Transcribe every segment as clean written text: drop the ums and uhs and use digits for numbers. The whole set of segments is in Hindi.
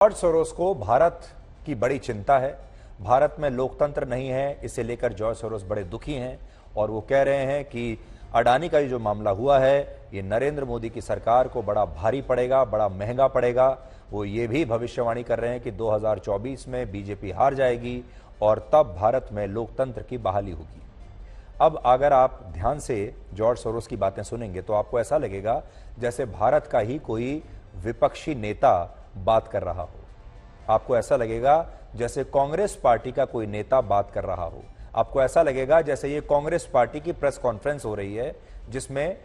जॉर्ज सोरोस को भारत की बड़ी चिंता है। भारत में लोकतंत्र नहीं है, इसे लेकर जॉर्ज सोरोस बड़े दुखी हैं और वो कह रहे हैं कि अडानी का जो मामला हुआ है ये नरेंद्र मोदी की सरकार को बड़ा भारी पड़ेगा, बड़ा महंगा पड़ेगा। वो ये भी भविष्यवाणी कर रहे हैं कि 2024 में बीजेपी हार जाएगी और तब भारत में लोकतंत्र की बहाली होगी। अब अगर आप ध्यान से जॉर्ज सोरोस की बातें सुनेंगे तो आपको ऐसा लगेगा जैसे भारत का ही कोई विपक्षी नेता बात कर रहा हो। आपको ऐसा लगेगा जैसे कांग्रेस पार्टी का कोई नेता बात कर रहा हो। आपको ऐसा लगेगा जैसे ये कांग्रेस पार्टी की प्रेस कॉन्फ्रेंस हो रही है जिसमें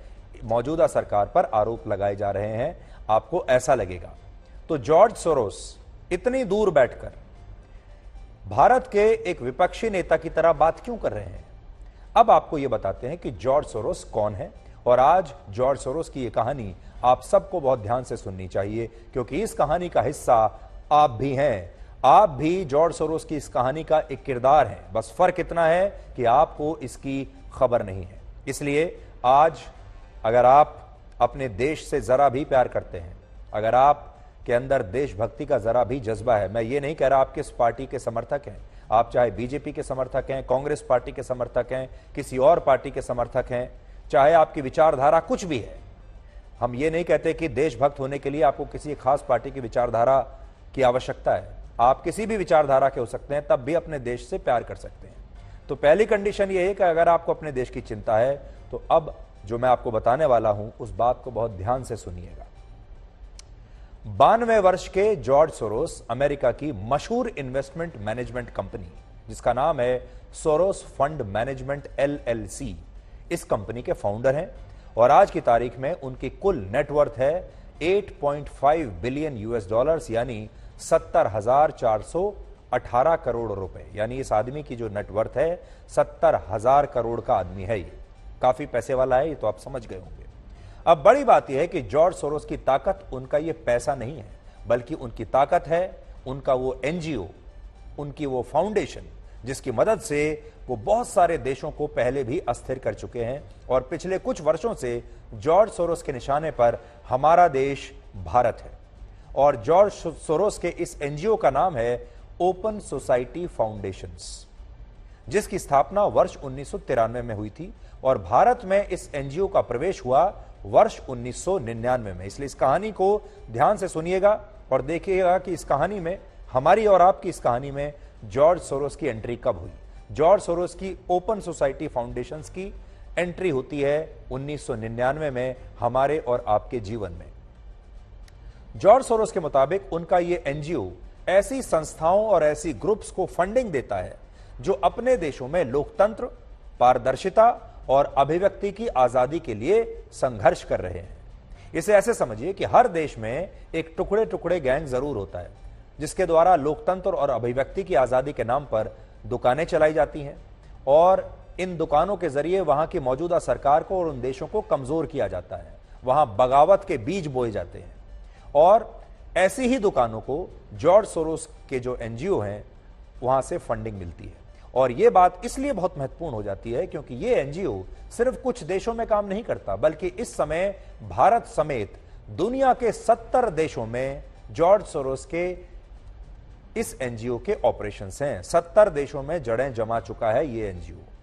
मौजूदा सरकार पर आरोप लगाए जा रहे हैं। आपको ऐसा लगेगा। तो जॉर्ज सोरोस इतनी दूर बैठकर भारत के एक विपक्षी नेता की तरह बात क्यों कर रहे हैं? अब आपको यह बताते हैं कि जॉर्ज सोरोस कौन है। और आज जॉर्ज सोरोस की यह कहानी आप सबको बहुत ध्यान से सुननी चाहिए, क्योंकि इस कहानी का हिस्सा आप भी हैं। आप भी जॉर्ज सोरोस की इस कहानी का एक किरदार हैं। बस फर्क इतना है कि आपको इसकी खबर नहीं है। इसलिए आज अगर आप अपने देश से जरा भी प्यार करते हैं, अगर आप के अंदर देशभक्ति का जरा भी जज्बा है, मैं ये नहीं कह रहा आप किस पार्टी के समर्थक हैं, आप चाहे बीजेपी के समर्थक हैं, कांग्रेस पार्टी के समर्थक हैं, किसी और पार्टी के समर्थक हैं, चाहे आपकी विचारधारा कुछ भी है। हम ये नहीं कहते कि देशभक्त होने के लिए आपको किसी खास पार्टी की विचारधारा की आवश्यकता है। आप किसी भी विचारधारा के हो सकते हैं, तब भी अपने देश से प्यार कर सकते हैं। तो पहली कंडीशन ये है कि अगर आपको अपने देश की चिंता है तो अब जो मैं आपको बताने वाला हूं उस बात को बहुत ध्यान से सुनिएगा। 92 वर्ष के जॉर्ज सोरोस अमेरिका की मशहूर इन्वेस्टमेंट मैनेजमेंट कंपनी जिसका नाम है सोरोस फंड मैनेजमेंट LLC, इस कंपनी के फाउंडर हैं और आज की तारीख में उनकी कुल नेटवर्थ है 8.5 बिलियन US डॉलर्स, यानी 70,418 करोड़ रुपए। यानी इस आदमी की जो नेटवर्थ है 70,000 करोड़ का आदमी है। ये काफी पैसे वाला है, ये तो आप समझ गए होंगे। अब बड़ी बात यह है कि जॉर्ज सोरोस की ताकत उनका ये पैसा नहीं है, बल्कि उनकी ताकत है उनका वो NGO, उनकी वो फाउंडेशन जिसकी मदद से वो बहुत सारे देशों को पहले भी अस्थिर कर चुके हैं। और पिछले कुछ वर्षों से जॉर्ज सोरोस के निशाने पर हमारा देश भारत है। और जॉर्ज सोरोस के इस NGO का नाम है ओपन सोसाइटी फाउंडेशंस, जिसकी स्थापना वर्ष 1993 में हुई थी और भारत में इस NGO का प्रवेश हुआ वर्ष 1999 में। इसलिए इस कहानी को ध्यान से सुनिएगा और देखिएगा कि इस कहानी में, हमारी और आपकी इस कहानी में, जॉर्ज सोरोस की एंट्री कब हुई। जॉर्ज सोरोस की ओपन सोसाइटी फाउंडेशंस की एंट्री होती है 1999 में हमारे और आपके जीवन में। जॉर्ज सोरोस के मुताबिक उनका ये NGO ऐसी संस्थाओं और ऐसी ग्रुप्स को फंडिंग देता है जो अपने देशों में लोकतंत्र, पारदर्शिता और अभिव्यक्ति की आजादी के लिए संघर्ष कर रहे हैं। इसे ऐसे समझिए कि हर देश में एक टुकड़े टुकड़े गैंग जरूर होता है जिसके द्वारा लोकतंत्र और अभिव्यक्ति की आजादी के नाम पर दुकानें चलाई जाती हैं और इन दुकानों के जरिए वहां की मौजूदा सरकार को और उन देशों को कमजोर किया जाता है। वहां बगावत के बीज बोए जाते हैं और ऐसी ही दुकानों को जॉर्ज सोरोस के जो NGO हैं वहां से फंडिंग मिलती है। और यह बात इसलिए बहुत महत्वपूर्ण हो जाती है क्योंकि यह NGO सिर्फ कुछ देशों में काम नहीं करता, बल्कि इस समय भारत समेत दुनिया के 70 देशों में जॉर्ज सोरोस के इस NGO के ऑपरेशंस हैं। 70 देशों में जड़ें जमा चुका है ये NGO।